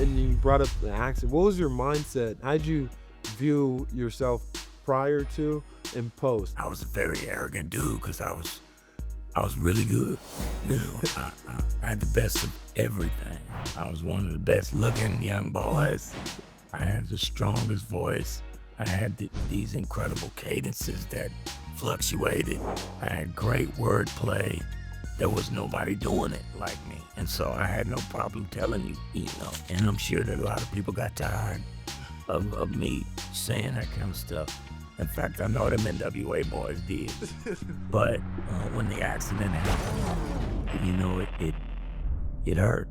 and you brought up the accent. What was your mindset? How'd you view yourself prior to and post? I was a very arrogant dude because I was really good. You know, I had the best of everything. I was one of the best looking young boys. I had the strongest voice. I had these incredible cadences that fluctuated. I had great wordplay. There was nobody doing it like me. And so I had no problem telling you, you know, and I'm sure that a lot of people got tired of me saying that kind of stuff. In fact, I know them NWA boys did. But when the accident happened, you know, it hurt.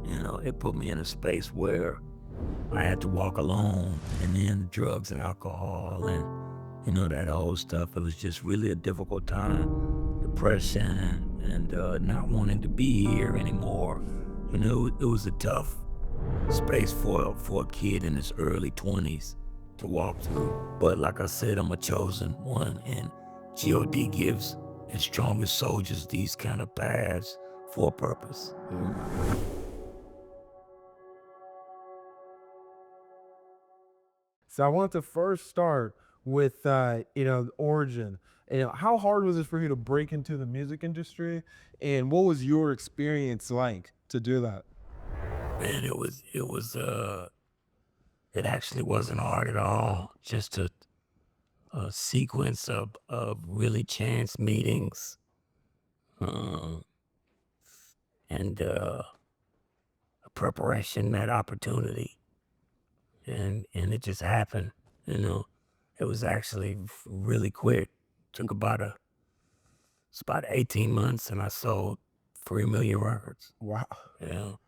You know, it put me in a space where I had to walk alone, and then drugs and alcohol and, you know, that whole stuff. It was just really a difficult time. Depression and not wanting to be here anymore. You know, it was a tough space for a kid in his early 20s to walk through. But like I said, I'm a chosen one, and God gives his strongest soldiers these kind of paths for a purpose. So I want to first start with the origin. How hard was it for you to break into the music industry, and what was your experience like to do that? Man, it actually wasn't hard at all. Just a sequence of really chance meetings, uh, and a preparation, that opportunity, and it just happened. You know, it was actually really quick. Took it's about 18 months, and I sold 3 million records. Wow. You know,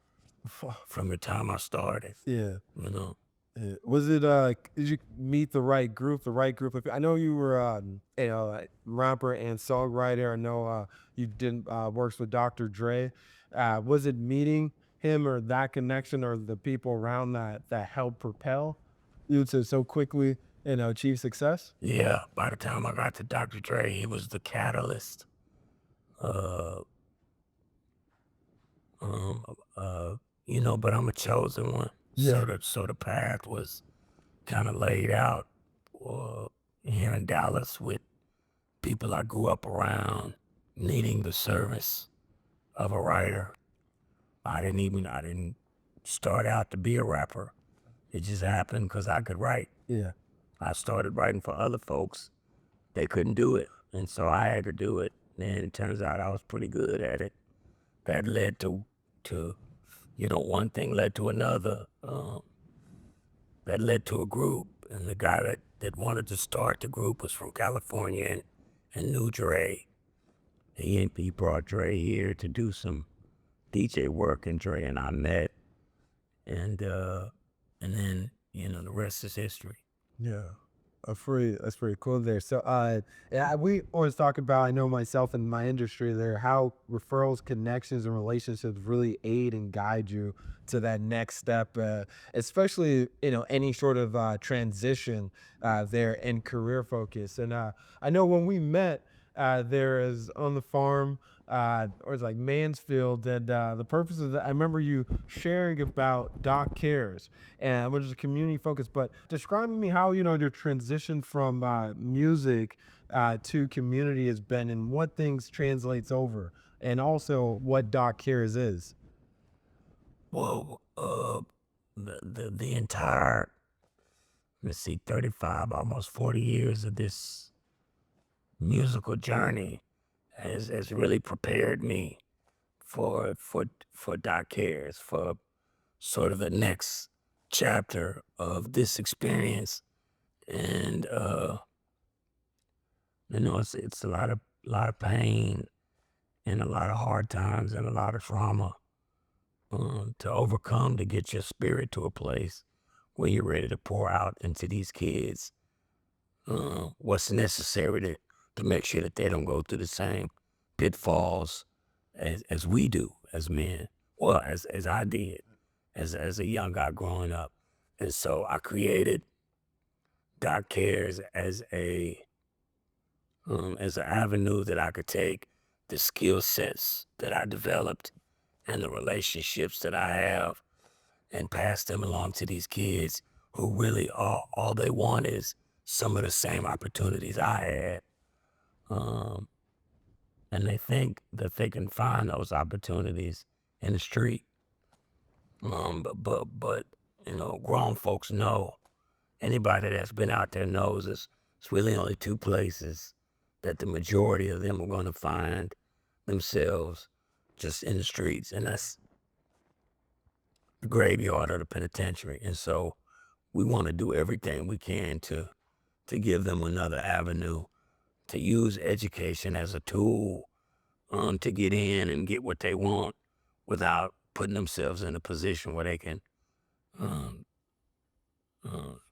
from the time I started. Yeah. You know. Was it did you meet the right group, I know you were rapper and songwriter. I know you did works with Dr. Dre. Was it meeting him or that connection or the people around that helped propel you to so quickly achieve success? Yeah, by the time I got to Dr. Dre, he was the catalyst. Uh, um, you know, but I'm a chosen one. Yeah. So the path was kind of laid out here in Dallas with people I grew up around needing the service of a writer. I didn't start out to be a rapper. It just happened because I could write. Yeah. I started writing for other folks. They couldn't do it, and so I had to do it. And it turns out I was pretty good at it. That led to you know, one thing led to another. That led to a group, and the guy that wanted to start the group was from California and knew Dre. He brought Dre here to do some DJ work, and Dre and I met, and then, you know, the rest is history. Yeah. That's pretty cool there. So yeah, we always talk about, I know myself in my industry there, how referrals, connections, and relationships really aid and guide you to that next step, especially, any sort of transition there in career focus. And I know when we met, there is on the farm, or it's like Mansfield, and the purpose of that, I remember you sharing about Doc Cares, and which is a community focus. But describe to me how your transition from music to community has been, and what things translates over, and also what Doc Cares is. Well, the entire, let's see, 35, almost 40 years of this musical journey has really prepared me for Doc Cares, for sort of the next chapter of this experience. And you know, it's a lot of pain and a lot of hard times and a lot of trauma to overcome, to get your spirit to a place where you're ready to pour out into these kids what's necessary to make sure that they don't go through the same pitfalls as we do as men, well, as I did as a young guy growing up. And so I created Doc Cares as an avenue that I could take the skill sets that I developed and the relationships that I have and pass them along to these kids who really all they want is some of the same opportunities I had. Um, and they think that they can find those opportunities in the street. But grown folks know. Anybody that's been out there knows it's really only two places that the majority of them are going to find themselves, just in the streets, and that's the graveyard or the penitentiary. And so we want to do everything we can to give them another avenue, to use education as a tool, to get in and get what they want without putting themselves in a position where they can um,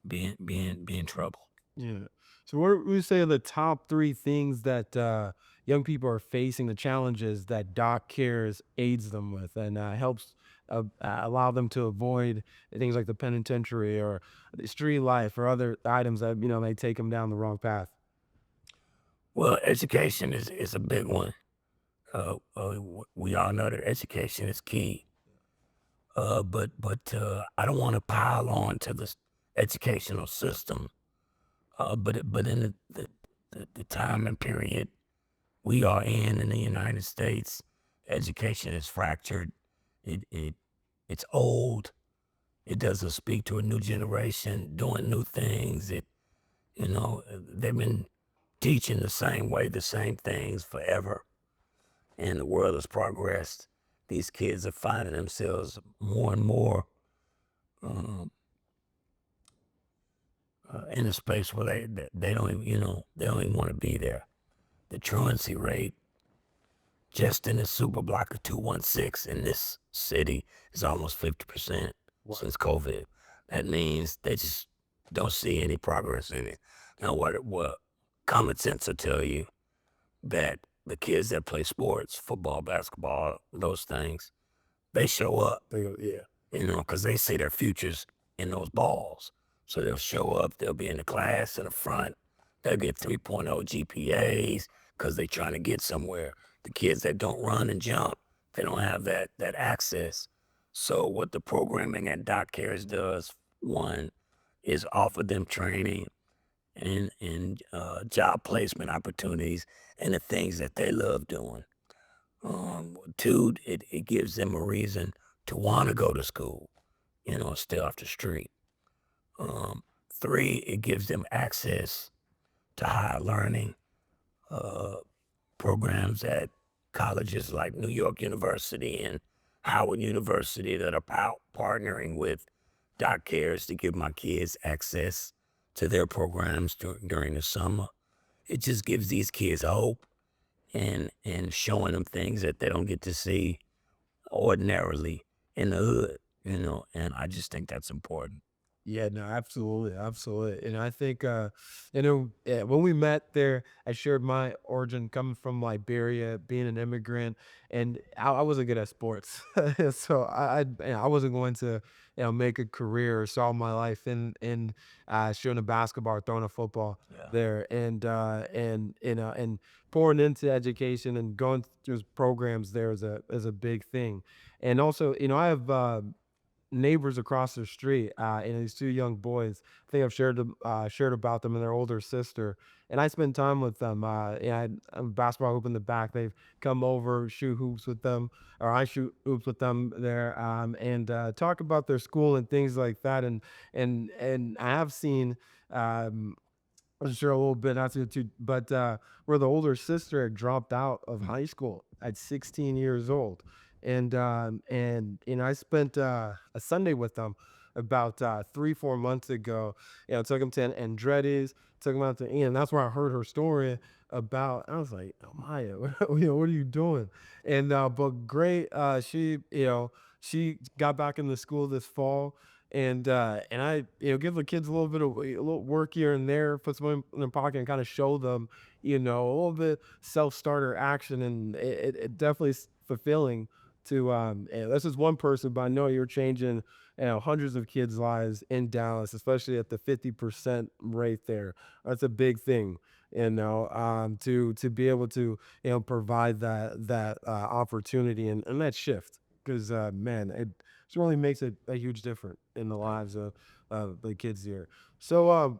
be in trouble. Yeah. So what would you say are the top three things that young people are facing, the challenges that Doc Cares aids them with and helps allow them to avoid things like the penitentiary or the street life or other items that, may take them down the wrong path? Well, education is a big one. We all know that education is key. But I don't want to pile on to this educational system. But in the time and period we are in the United States, education is fractured. It it's old. It doesn't speak to a new generation doing new things. They've been teaching the same way, the same things forever, and the world has progressed. These kids are finding themselves more and more um, in a space where they don't even, they don't even want to be there. The truancy rate just in the super block of 216 in this city is almost 50% since COVID. That means they just don't see any progress in it. Now, what common sense will tell you that the kids that play sports, football, basketball, those things, they show up. Yeah. Because they see their futures in those balls. So they'll show up, they'll be in the class in the front, they'll get 3.0 GPAs because they're trying to get somewhere. The kids that don't run and jump, they don't have that access. So what the programming at Doc Cares does, one, is offer them training and job placement opportunities and the things that they love doing. Two, it gives them a reason to want to go to school, stay off the street. Three, it gives them access to higher learning uh, programs at colleges like New York University and Howard University that are partnering with Doc Cares to give my kids access to their programs during the summer. It just gives these kids hope and showing them things that they don't get to see ordinarily in the hood, and I just think that's important. Yeah, no, absolutely, absolutely. And I think, yeah, when we met there, I shared my origin coming from Liberia, being an immigrant, and I wasn't good at sports, so I wasn't going to, make a career or solve my life in shooting a basketball or throwing a football Yeah. there, and pouring into education and going through programs there is a big thing, and also, I have. Neighbors across the street, and these two young boys. I think I've shared about them and their older sister, and I spend time with them. Yeah, I'm basketball hoop in the back. They've come over, shoot hoops with them, or I shoot hoops with them there, and talk about their school and things like that. And I have seen. I'm sure a little bit, not too, but where the older sister had dropped out of high school at 16 years old, and I spent a Sunday with them about 3 4 months ago. Took him to Andretti's, took him out to Ian. That's where I heard her story about. I was like, oh Maya, what are you doing? And but great, she got back into school this fall and I give the kids a little bit of a little work here and there, put some in their pocket and kind of show them a little bit self-starter action, and it definitely is fulfilling to and this is one person, but I know you're changing hundreds of kids' lives in Dallas, especially at the 50% rate there. That's a big thing, to be able to provide that opportunity and that shift because man, just really makes a huge difference in the lives of the kids here. So,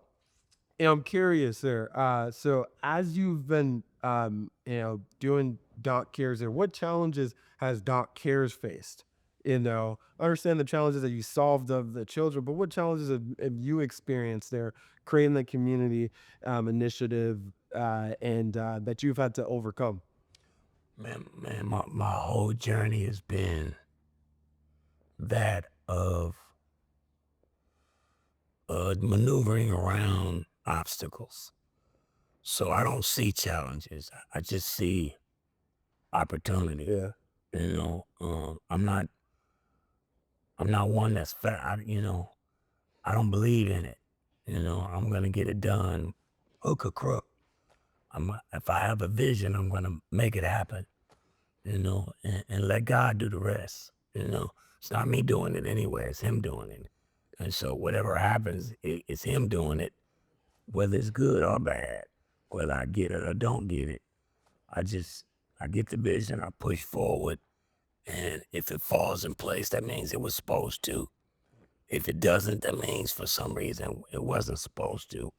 I'm curious there. So as you've been, doing Doc Cares there, what challenges has Doc Cares faced? I understand the challenges that you solved of the children, but what challenges have you experienced there creating the community initiative and that you've had to overcome? Man, my whole journey has been that of maneuvering around obstacles. So I don't see challenges. I just see opportunity. Yeah. I'm not one that's fair. I don't believe in it. I'm gonna get it done, hook or crook. If I have a vision, I'm gonna make it happen. And let God do the rest. It's not me doing it anyway. It's Him doing it. And so whatever happens, it's Him doing it, whether it's good or bad, whether I get it or don't get it. I just I get the vision, I push forward, and if it falls in place, that means it was supposed to. If it doesn't, that means for some reason it wasn't supposed to.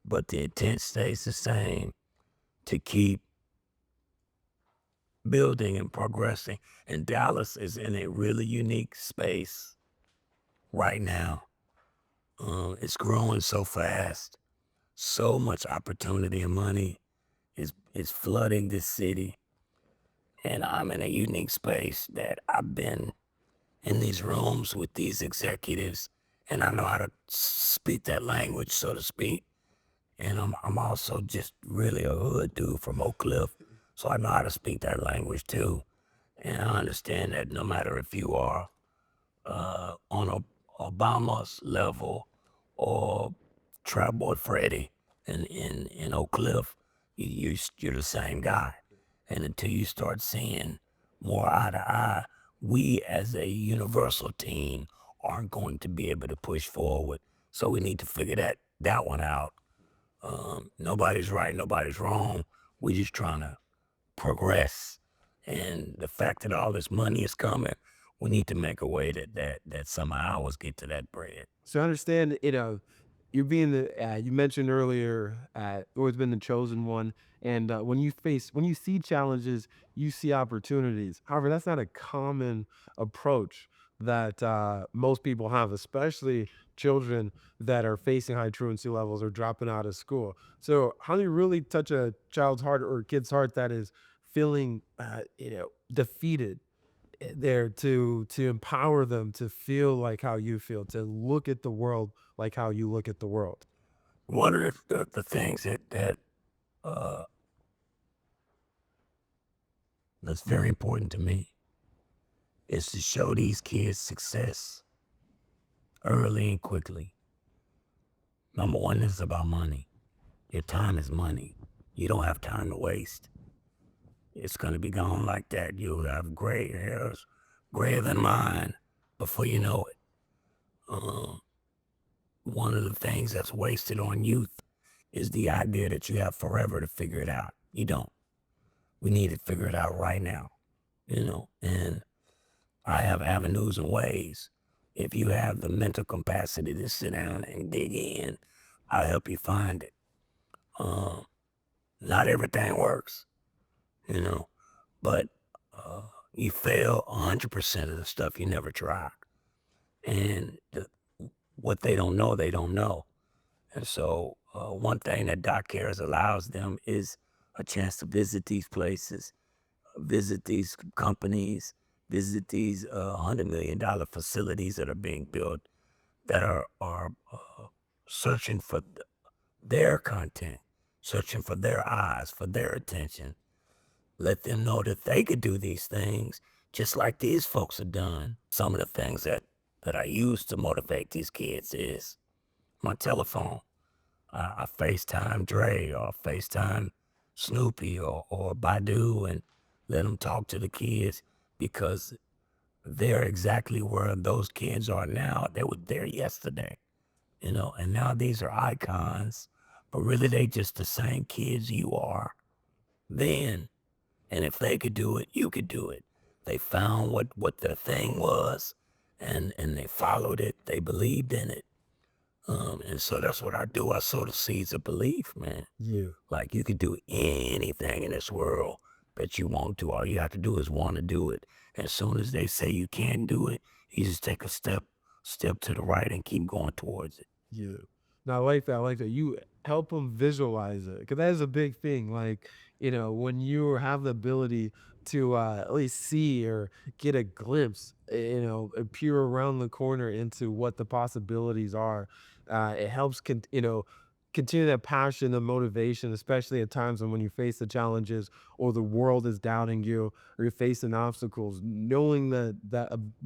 But the intent stays the same to keep building and progressing. And Dallas is in a really unique space right now. It's growing so fast. So much opportunity and money is flooding this city. And I'm in a unique space that I've been in these rooms with these executives, and I know how to speak that language, so to speak. And I'm also just really a hood dude from Oak Cliff, so I know how to speak that language too. And I understand that no matter if you are on Obama's level or Trap Boy Freddy in Oak Cliff, you're the same guy. And until you start seeing more eye to eye, we as a universal team aren't going to be able to push forward. So we need to figure that one out. Nobody's right, nobody's wrong. We're just trying to progress. And the fact that all this money is coming, we need to make a way that somehow ours get to that bread. So I understand, you're being you mentioned earlier, always been the chosen one. And when you see challenges, you see opportunities. However, that's not a common approach that most people have, especially children that are facing high truancy levels or dropping out of school. So how do you really touch a child's heart or a kid's heart that is feeling, defeated there to empower them to feel like how you feel, to look at the world like how you look at the world. One of the things uh, that's very important to me is to show these kids success early and quickly. Number one is about money. Your time is money. You don't have time to waste. It's going to be gone like that. You'll have gray hairs, grayer than mine, before you know it. Um, One of the things that's wasted on youth is the idea that you have forever to figure it out. You don't. We need to figure it out right now, and I have avenues and ways. If you have the mental capacity to sit down and dig in, I'll help you find it. Um, Not everything works, you know, but you fail 100% of the stuff you never tried. And what they don't know, they don't know. And so one thing that Doc Cares allows them is a chance to visit these places, visit these companies, visit these $100 million facilities that are being built that are searching for their content, searching for their eyes, for their attention. Let them know that they could do these things just like these folks have done. Some of the things that I use to motivate these kids is my telephone. I FaceTime Dre or FaceTime Snoopy or Badu and let them talk to the kids because they're exactly where those kids are now. They were there yesterday, and now these are icons, but really they just the same kids you are then. And if they could do it, you could do it. They found what their thing was, and they followed it. They believed in it. And so that's what I do. I sow the seeds of belief, man. Yeah. Like you could do anything in this world that you want to. All you have to do is want to do it. As soon as they say you can't do it, you just take a step to the right and keep going towards it. Yeah. No, I like that. I like that. You help them visualize it because that is a big thing. Like, when you have the ability to at least see or get a glimpse, peer around the corner into what the possibilities are, it helps, continue that passion and motivation, especially at times when you face the challenges or the world is doubting you or you're facing obstacles, knowing that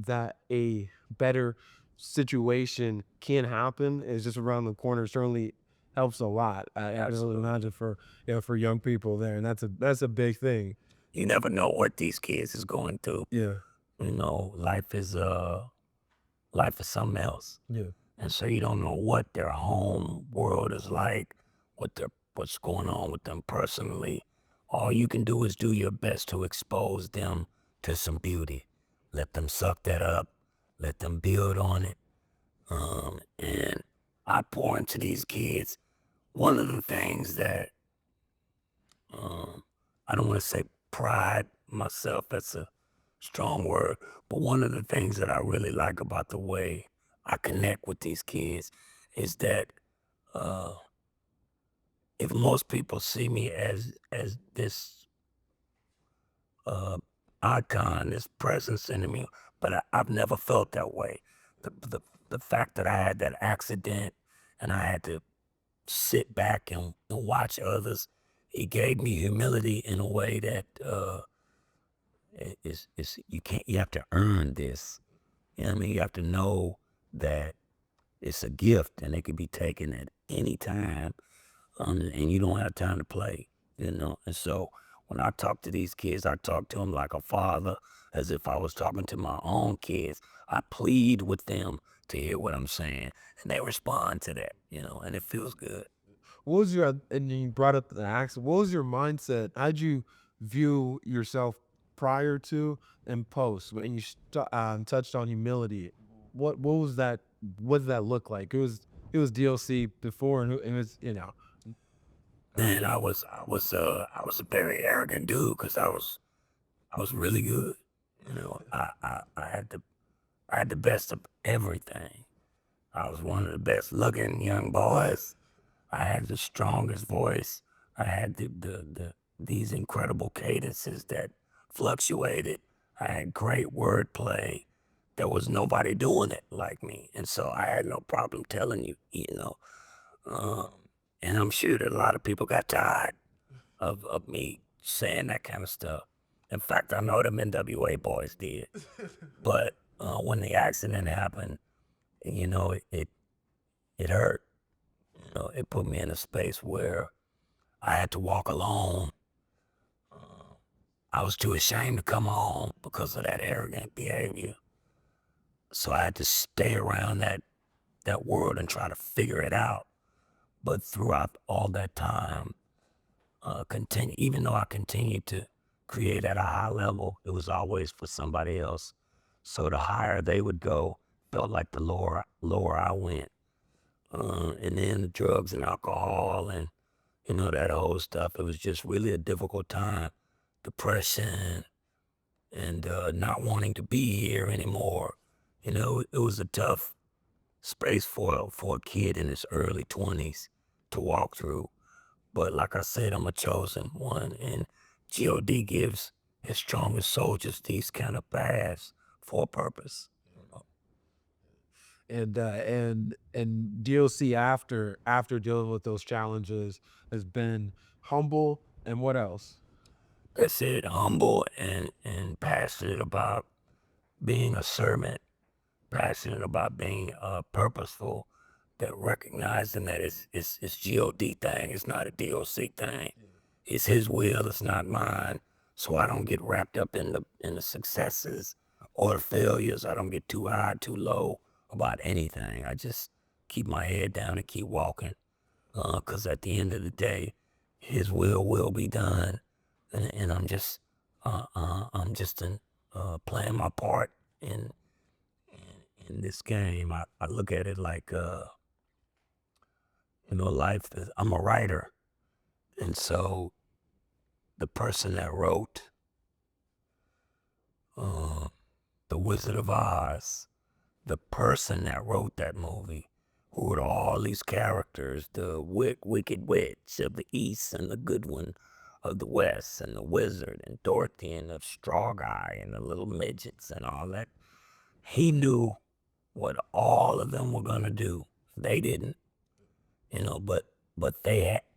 a better situation can happen is just around the corner certainly helps a lot. I can only Absolutely. imagine for young people there, and that's a big thing. You never know what these kids is going through. Yeah, Life is something else. yeah, And so you don't know what their home world is like, what's going on with them personally. All you can do is do your best to expose them to some beauty. Let them suck that up. Let them build on it. And I pour into these kids. One of the things that I don't want to say pride myself, that's a strong word, but one of the things that I really like about the way I connect with these kids is that uh, if most people see me as this uh, icon, this presence in me, but I've never felt that way. The fact that I had that accident and I had to sit back and watch others, it gave me humility in a way that is you have to earn this. You know what I mean? You have to know that it's a gift and it can be taken at any time, and you don't have time to play, And so when I talk to these kids, I talk to them like a father, as if I was talking to my own kids. I plead with them to hear what I'm saying, and they respond to that, and it feels good. what was your and you brought up the accident. What was your mindset? How'd you view yourself prior to and post when you touched on humility? What was that? What did that look like? It was D.O.C. before, and it was Man, I was a very arrogant dude because I was really good. I had the best of everything. I was one of the best looking young boys. I had the strongest voice. I had these incredible cadences that fluctuated. I had great wordplay. There was nobody doing it like me, and so I had no problem telling you. Um, and I'm sure that a lot of people got tired of me saying that kind of stuff. In fact, I know them NWA boys did. But when the accident happened, it hurt. It put me in a space where I had to walk alone. I was too ashamed to come home because of that arrogant behavior. So I had to stay around that world and try to figure it out. But throughout all that time, even though I continued to create at a high level, it was always for somebody else. So the higher they would go, felt like the lower I went. And then the drugs and alcohol and that whole stuff. It was just really a difficult time. Depression and not wanting to be here anymore. It was a tough space for a kid in his early 20s to walk through. But like I said, I'm a chosen one, and God gives his strongest soldiers these kind of paths for a purpose. and DLC after dealing with those challenges has been humble and what else? That's it, humble and passionate about being a servant, passionate about being purposeful, that recognizing that it's God thing, it's not a D.O.C. thing. It's his will, it's not mine. So I don't get wrapped up in the successes or the failures. I don't get too high, too low about anything. I just keep my head down and keep walking. Because at the end of the day, his will be done. And I'm just playing my part in in this game, I look at it like, life is, I'm a writer. And so the person that wrote uh, The Wizard of Oz, the person that wrote that movie, who wrote all these characters, the wicked witch of the East and the good one of the West and the wizard and Dorothy and the straw guy and the little midgets and all that. He knew what all of them were going to do. They didn't, but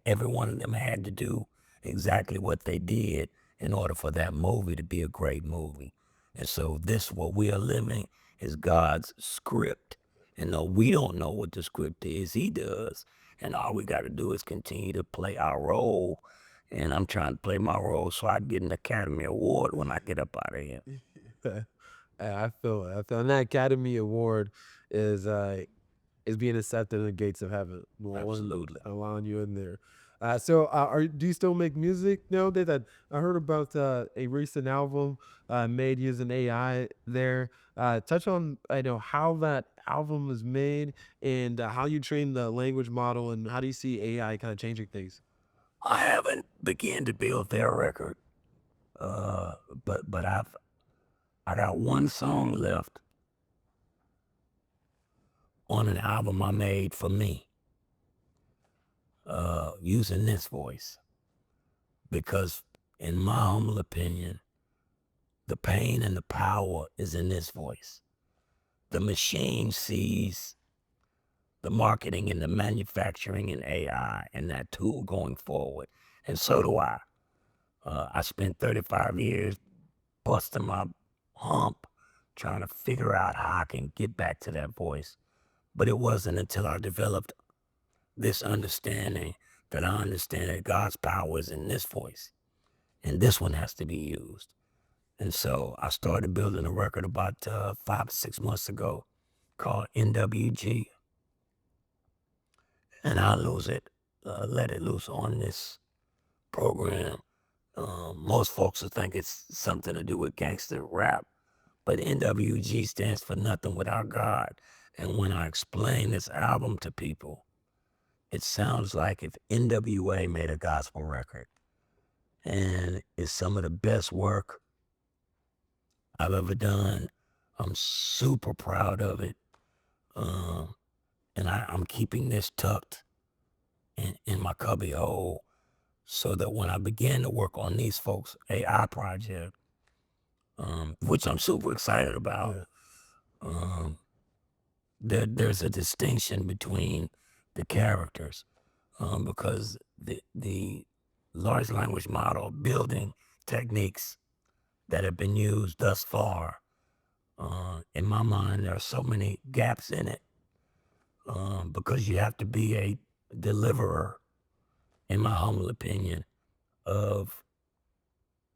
every one of them had to do exactly what they did in order for that movie to be a great movie. And so this, what we are living, is God's script. And though we don't know what the script is, he does. And all we got to do is continue to play our role. And I'm trying to play my role so I get an Academy Award when I get up out of here. I feel it. I feel, and that Academy Award is being accepted in the gates of heaven. Absolutely. Allowing you in there. So do you still make music nowadays? I heard about a recent album made using AI there. Touch on how that album was made and how you train the language model and how do you see AI kind of changing things? I haven't begun to build their record, uh, but I got one song left on an album I made for me, using this voice, because in my humble opinion, the pain and the power is in this voice. The machine sees the marketing and the manufacturing in AI and that tool going forward, and so do I. I spent 35 years busting my hump trying to figure out how I can get back to that voice. But it wasn't until I developed this understanding that I understand that God's power is in this voice, and this one has to be used. And so I started building a record about 5 to 6 months ago called NWG, and I let it loose on this program. Most folks will think it's something to do with gangster rap, but NWG stands for Nothing Without God. And when I explain this album to people, it sounds like if NWA made a gospel record. And it's some of the best work I've ever done. I'm super proud of it. And I'm keeping this tucked in my cubby hole so that when I begin to work on these folks' AI project, which I'm super excited about, um, there's a distinction between the characters, because the large language model building techniques that have been used thus far, in my mind, there are so many gaps in it, because you have to be a deliverer, in my humble opinion, of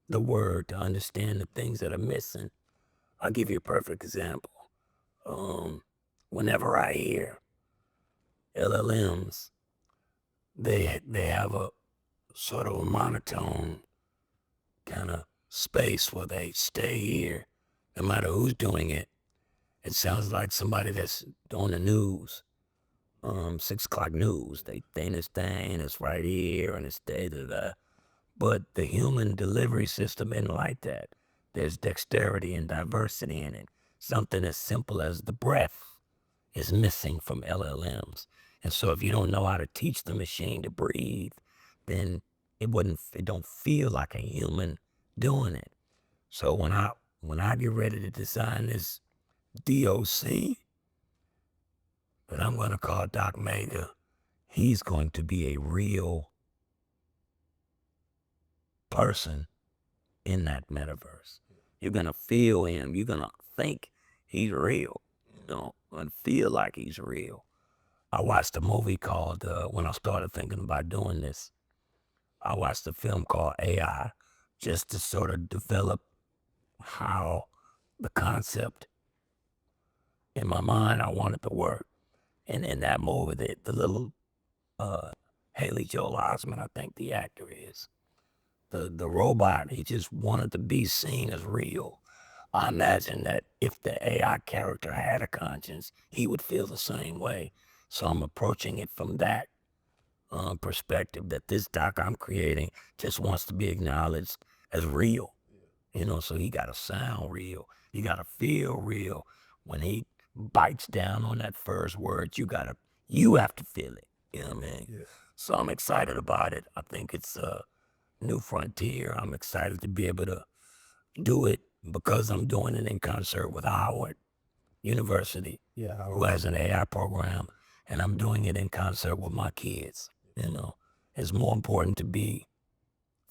the word to understand the things that are missing. I'll give you a perfect example. Whenever I hear LLMs, they have a sort of a monotone kind of space where they stay here, no matter who's doing it. It sounds like somebody that's on the news, 6 o'clock news. They understand it's right here and it's there. But the human delivery system isn't like that. There's dexterity and diversity in it. Something as simple as the breath is missing from LLMs. And so if you don't know how to teach the machine to breathe, then it don't feel like a human doing it. So when I get ready to design this D.O.C. that I'm going to call Doc Mega, he's going to be a real person in that metaverse. You're going to feel him. You're going to think he's real, and feel like he's real. I watched a movie called, when I started thinking about doing this, I watched a film called AI just to sort of develop how the concept in my mind I wanted to work. And in that movie, the little Haley Joel Osment, I think the actor is, the robot, he just wanted to be seen as real. I imagine that if the AI character had a conscience, he would feel the same way. So I'm approaching it from that perspective, that this doc I'm creating just wants to be acknowledged as real. So he got to sound real. You got to feel real. When he bites down on that first word, you have to feel it. You know what I mean? Yeah. So I'm excited about it. I think it's a new frontier. I'm excited to be able to do it because I'm doing it in concert with Howard University, Yeah. who has an AI program, and I'm doing it in concert with my kids. It's more important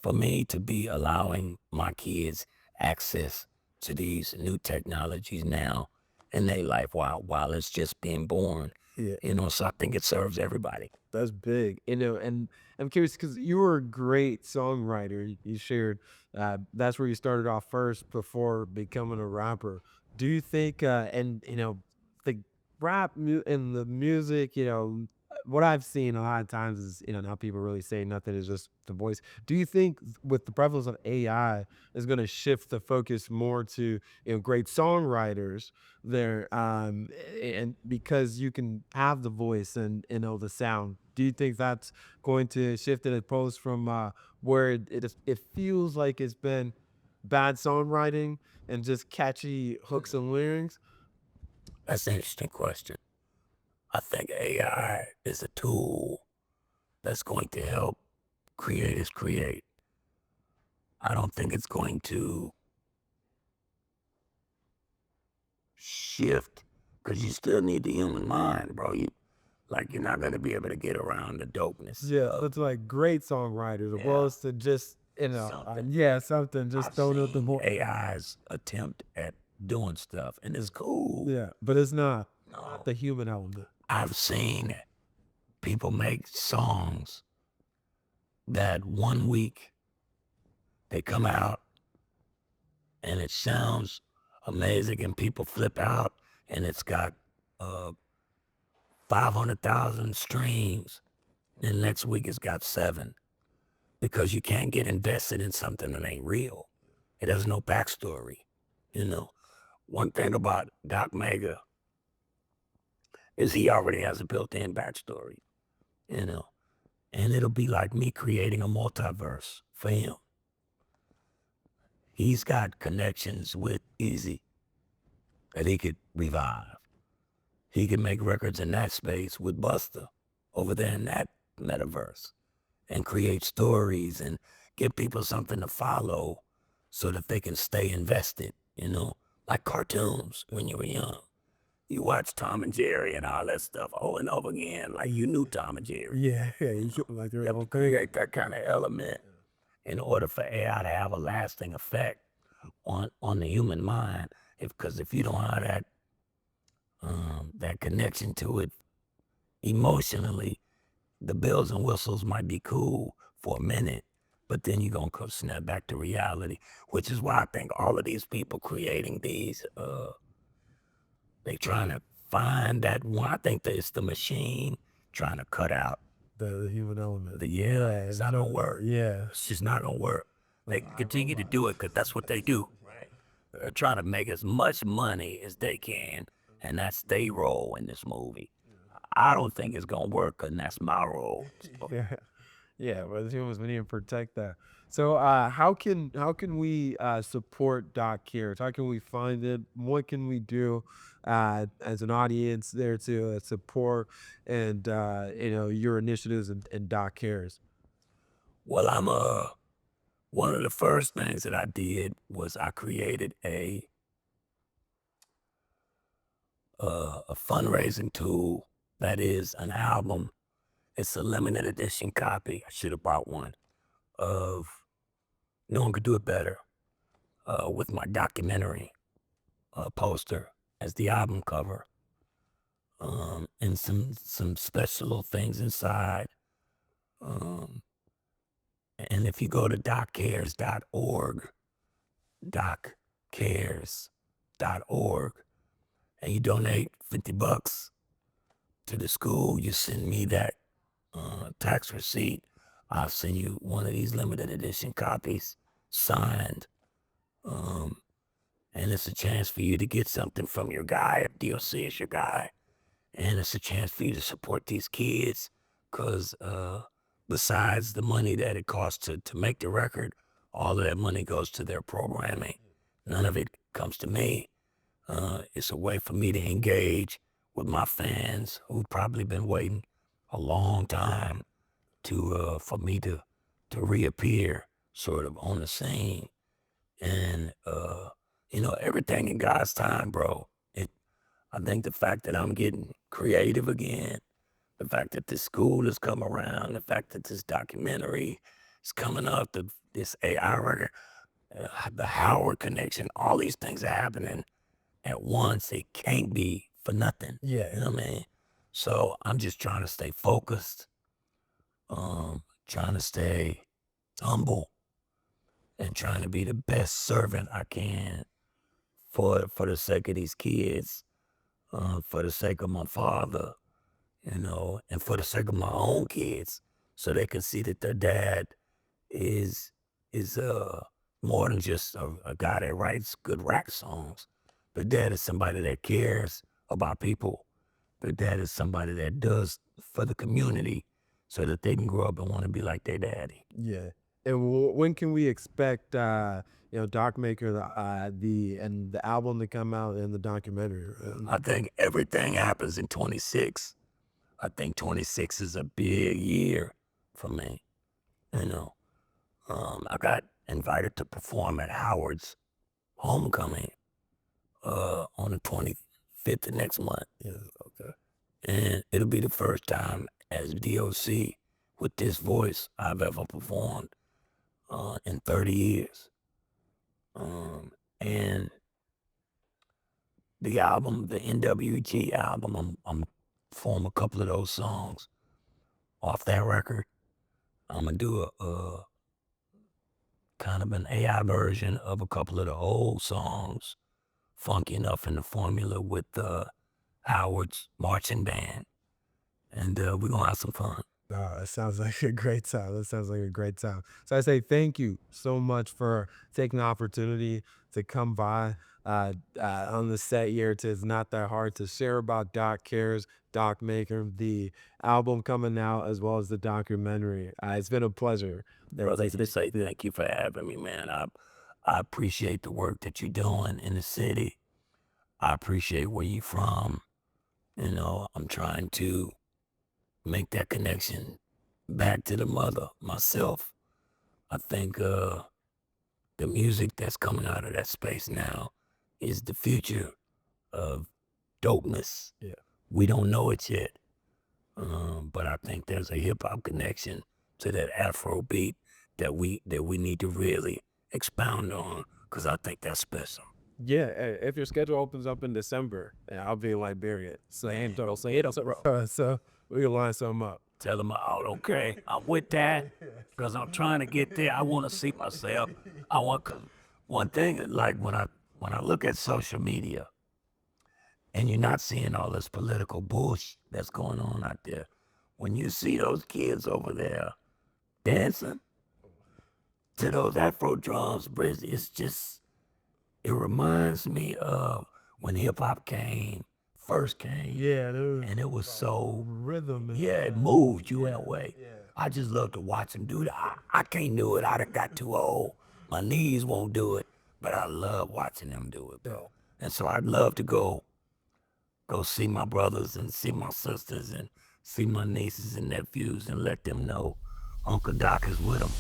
for me to be allowing my kids access to these new technologies now in their life while it's just being born. Yeah. So I think it serves everybody. That's big, and I'm curious because you were a great songwriter. You shared that's where you started off first before becoming a rapper. Do you think, and the and the music, what I've seen a lot of times is, now people really say nothing is just the voice. Do you think with the prevalence of AI is going to shift the focus more to, great songwriters there, and because you can have the voice and the sound, do you think that's going to shift it opposed from where it feels like it's been bad songwriting and just catchy hooks and lyrics? That's an interesting question. I think AI is a tool that's going to help creators create. I don't think it's going to shift because you still need the human mind, bro. You're not going to be able to get around the dopeness Yeah, of that's like great songwriters, as well yeah, as to just something. yeah, something just I've throwing out the seen voice. AI's attempt at doing stuff, and it's cool. Yeah, but it's not No, the human element. I've seen people make songs that 1 week they come out and it sounds amazing, and people flip out, and it's got uh, 500,000 streams. And next week it's got 7 because you can't get invested in something that ain't real. It has no backstory. You know, One thing about Doc Mega is he already has a built-in backstory, you know, and it'll be like me creating a multiverse for him. He's got connections with Easy that he could revive. He could make records in that space with Busta over there in that metaverse and create stories and give people something to follow so that they can stay invested, like cartoons when you were young. You watch Tom and Jerry and all that stuff over and over again, like you knew Tom and Jerry. Yeah, yeah, you feel like You they're have to create that kind of element in order for AI to have a lasting effect on the human mind. Because if you don't have that connection to it emotionally, the bells and whistles might be cool for a minute, but then you're gonna come snap back to reality. Which is why I think all of these people creating these, they trying to find that one. I think that it's the machine trying to cut out the human element. yeah, it's not gonna work. Yeah, It's just not gonna work. They continue to do it because that's what they do. They're trying to make as much money as they can, and that's their role in this movie. I don't think it's gonna work, and that's my role. yeah, yeah. But as humans, we need to protect that. So, how can we support Doc Cares? How can we find it? What can we do as an audience there to support and your initiatives and Doc Cares? Well, one of the first things that I did was I created a fundraising tool that is an album. It's a limited edition copy. I should have bought one of No One Could Do It Better with my documentary poster as the album cover, and some special little things inside. Um, and if you go to doccares.org, doccares.org, and you donate $50 to the school, you send me that tax receipt. I'll send you one of these limited edition copies signed. Um, And it's a chance for you to get something from your guy if D.O.C is your guy. And it's a chance for you to support these kids because besides the money that it costs to make the record, all of that money goes to their programming. None of it comes to me. It's a way for me to engage with my fans who've probably been waiting a long time to for me to reappear sort of on the scene. And everything in God's time, bro. I think the fact that I'm getting creative again, the fact that this school has come around, the fact that this documentary is coming up, this AI record, the Howard connection, all these things are happening at once. It can't be for nothing. Yeah. You know what I mean? So I'm just trying to stay focused, trying to stay humble, and trying to be the best servant I can for the sake of these kids, for the sake of my father, and for the sake of my own kids, so they can see that their dad is more than just a guy that writes good rap songs. Their dad is somebody that cares about people. Their dad is somebody that does for the community so that they can grow up and want to be like their daddy. Yeah. And when can we expect Doc Maker the album to come out and the documentary? I think everything happens in 26. I think 26 is a big year for me. I got invited to perform at Howard's homecoming on the 25th of next month. Yeah. Okay. And it'll be the first time as D.O.C with this voice I've ever performed in 30 years. And the album, the NWG album, I'm performing a couple of those songs off that record. I'm gonna do a kind of an AI version of a couple of the old songs, funky enough in the formula with Howard's marching band, and we're gonna have some fun. Oh, that sounds like a great time. That sounds like a great time. So I say thank you so much for taking the opportunity to come by on the set here. It's not that hard to share about Doc Cares, Doc Maker, the album coming out, as well as the documentary. It's been a pleasure. Brother, to say thank you for having me, man. I appreciate the work that you're doing in the city. I appreciate where you're from. I'm trying to make that connection back to the mother myself. I think the music that's coming out of that space now is the future of dopeness. Yeah. We don't know it yet, but I think there's a hip hop connection to that Afro beat that we need to really expound on, because I think that's special. Yeah, if your schedule opens up in December, and I'll be in Liberia. So we can line something up. Tell them out, okay? I'm with that because I'm trying to get there. I want to see myself. Cause one thing, like when I look at social media and you're not seeing all this political bullshit that's going on out there, when you see those kids over there dancing to those Afro drums, it's just, it reminds me of when hip hop first came. Yeah, dude. And it was so, Rhythm. yeah, it moved you in a way. Yeah. I just love to watch them do that. I can't do it. I done got too old. My knees won't do it, but I love watching them do it, bro. And so I'd love to go see my brothers and see my sisters and see my nieces and nephews and let them know Uncle Doc is with them.